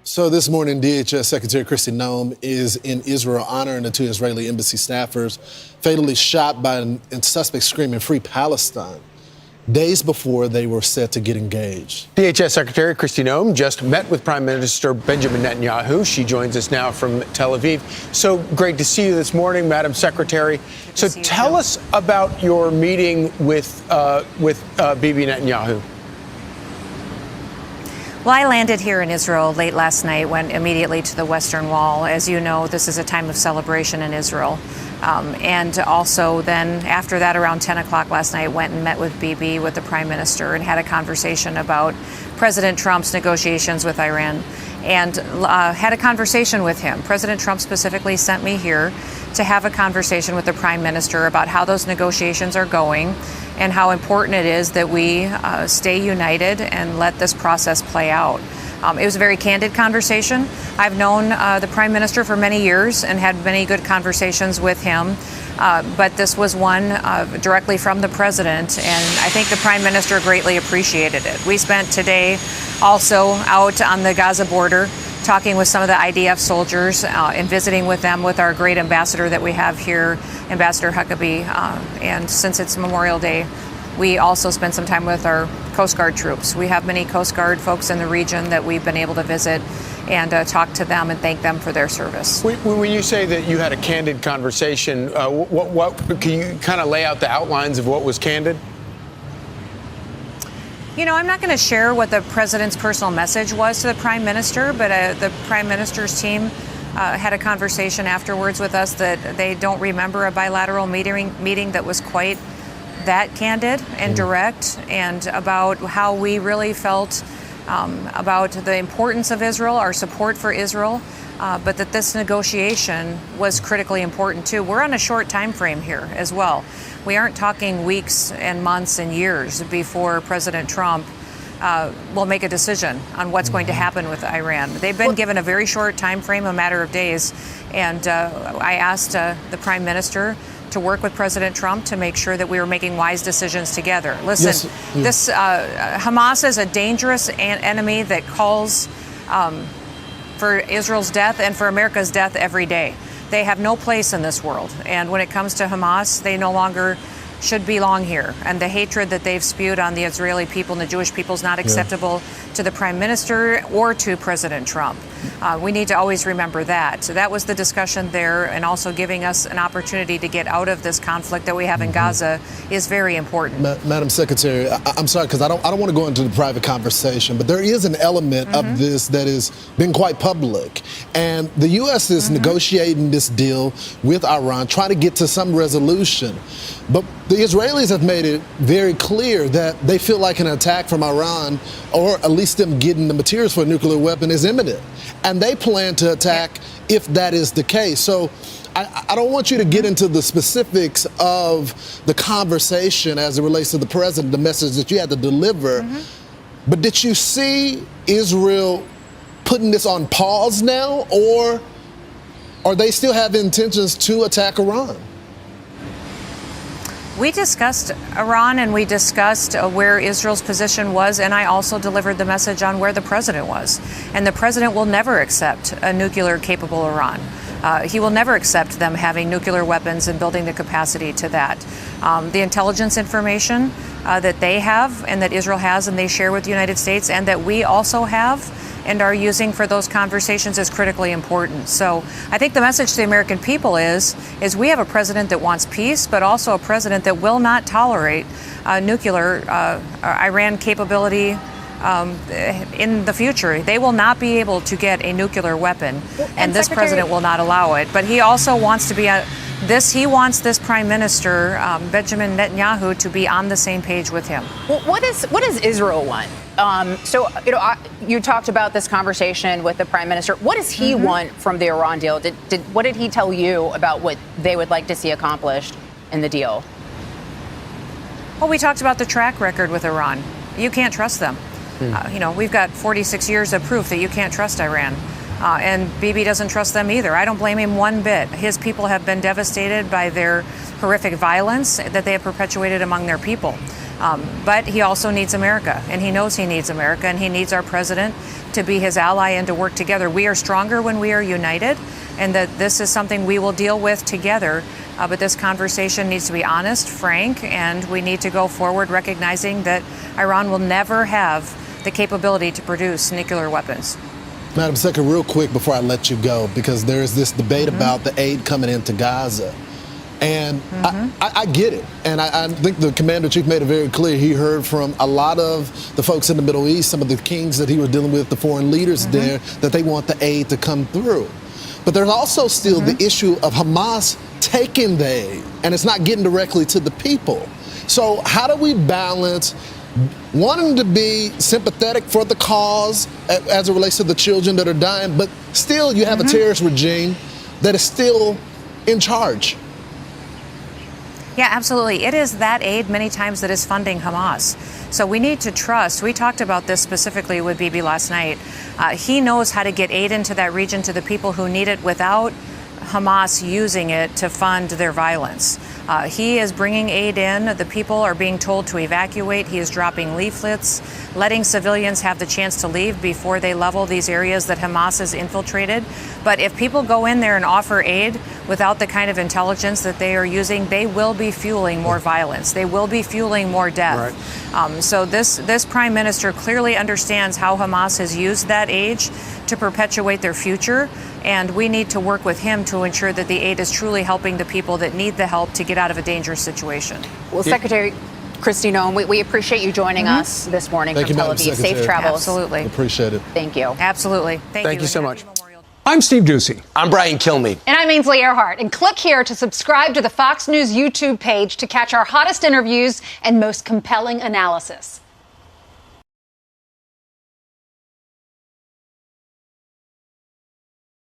So this morning, DHS Secretary Kristi Noem is in Israel honoring the two Israeli embassy staffers fatally shot by a suspect screaming "Free Palestine," days before they were set to get engaged. DHS Secretary Kristi Noem just met with Prime Minister Benjamin Netanyahu. She joins us now from Tel Aviv. So great to see you this morning, Madam Secretary. So tell us about your meeting with Bibi Netanyahu. Well, I landed here in Israel late last night, went immediately to the Western Wall. As you know, this is a time of celebration in Israel. And also then after that, around 10 o'clock last night, went and met with Bibi, with the Prime Minister, and had a conversation about President Trump's negotiations with Iran. And had a conversation with him. President Trump specifically sent me here to have a conversation with the Prime Minister about how those negotiations are going and how important it is that we stay united and let this process play out. It was a very candid conversation. I've known the Prime Minister for many years and had many good conversations with him. But this was one directly from the President, and I think the Prime Minister greatly appreciated it. We spent today also out on the Gaza border talking with some of the IDF soldiers and visiting with them with our great ambassador that we have here, Ambassador Huckabee. And since it's Memorial Day, we also spent some time with our Coast Guard troops. We have many Coast Guard folks in the region that we've been able to visit and talk to them and thank them for their service. When you say that you had a candid conversation, what can you kind of lay out the outlines of what was candid? You know, I'm not going to share what the president's personal message was to the Prime Minister, but the Prime Minister's team had a conversation afterwards with us that they don't remember a bilateral meeting that was quite that candid and direct, and about how we really felt about the importance of Israel, our support for Israel, but that this negotiation was critically important too. We're on a short time frame here as well. We aren't talking weeks and months and years before President Trump will make a decision on what's going to happen with Iran. They've been given a very short time frame, a matter of days, and I asked the Prime Minister to work with President Trump to make sure that we were making wise decisions together. Listen, this Hamas is a dangerous enemy that calls for Israel's death and for America's death every day. They have no place in this world. And when it comes to Hamas, they no longer should belong here. And the hatred that they've spewed on the Israeli people and the Jewish people is not acceptable to the Prime Minister or to President Trump. We need to always remember that. So that was the discussion there, and also giving us an opportunity to get out of this conflict that we have in Gaza is very important. Madam Secretary, I'm sorry, because I don't want to go into the private conversation, but there is an element of this that has been quite public. And the U.S. is negotiating this deal with Iran, trying to get to some resolution. But the Israelis have made it very clear that they feel like an attack from Iran, or at least them getting the materials for a nuclear weapon, is imminent. And they plan to attack if that is the case. So I don't want you to get into the specifics of the conversation as it relates to the president, the message that you had to deliver. But did you see Israel putting this on pause now, or they still have intentions to attack Iran? We discussed Iran, and we discussed where Israel's position was, and I also delivered the message on where the president was. And the president will never accept a nuclear-capable Iran. He will never accept them having nuclear weapons and building the capacity to that. The intelligence information that they have and that Israel has and they share with the United States, and that we also have and are using for those conversations, is critically important. So I think the message to the American people is we have a president that wants peace, but also a president that will not tolerate nuclear Iran capability in the future. They will not be able to get a nuclear weapon, and this president will not allow it. But he also wants to be he wants this Prime Minister, Benjamin Netanyahu, to be on the same page with him. Well, what does Israel want? You talked about this conversation with the Prime Minister. What does he want from the Iran deal? What did he tell you about what they would like to see accomplished in the deal? Well, we talked about the track record with Iran. You can't trust them. We've got 46 years of proof that you can't trust Iran. And Bibi doesn't trust them either. I don't blame him one bit. His people have been devastated by their horrific violence that they have perpetuated among their people. But he also needs America, and he knows he needs America, and he needs our president to be his ally and to work together. We are stronger when we are united, and that this is something we will deal with together. But this conversation needs to be honest, frank, and we need to go forward recognizing that Iran will never have the capability to produce nuclear weapons. Madam Secretary, real quick before I let you go, because there is this debate about the aid coming into Gaza. And I get it. And I think the Commander-in-Chief made it very clear. He heard from a lot of the folks in the Middle East, some of the kings that he was dealing with, the foreign leaders there, that they want the aid to come through. But there's also still the issue of Hamas taking the aid, and it's not getting directly to the people. So how do we balance wanting to be sympathetic for the cause as it relates to the children that are dying, but still you have a terrorist regime that is still in charge? Yeah, absolutely. It is that aid many times that is funding Hamas. So we need to trust. We talked about this specifically with Bibi last night. He knows how to get aid into that region to the people who need it without Hamas using it to fund their violence. He is bringing aid in. The people are being told to evacuate. He is dropping leaflets, letting civilians have the chance to leave before they level these areas that Hamas has infiltrated. But if people go in there and offer aid without the kind of intelligence that they are using, they will be fueling more violence. They will be fueling more death. Right. So this prime minister clearly understands how Hamas has used that aid to perpetuate their future. And we need to work with him to ensure that the aid is truly helping the people that need the help to get out of a dangerous situation. Well, Secretary Kristi Noem, we appreciate you joining us this morning from Tel Aviv. Safe travels. Absolutely. Appreciate it. Thank you. Absolutely. Thank you so much. I'm Steve Ducey. I'm Brian Kilmeade. And I'm Ainsley Earhart. And click here to subscribe to the Fox News YouTube page to catch our hottest interviews and most compelling analysis.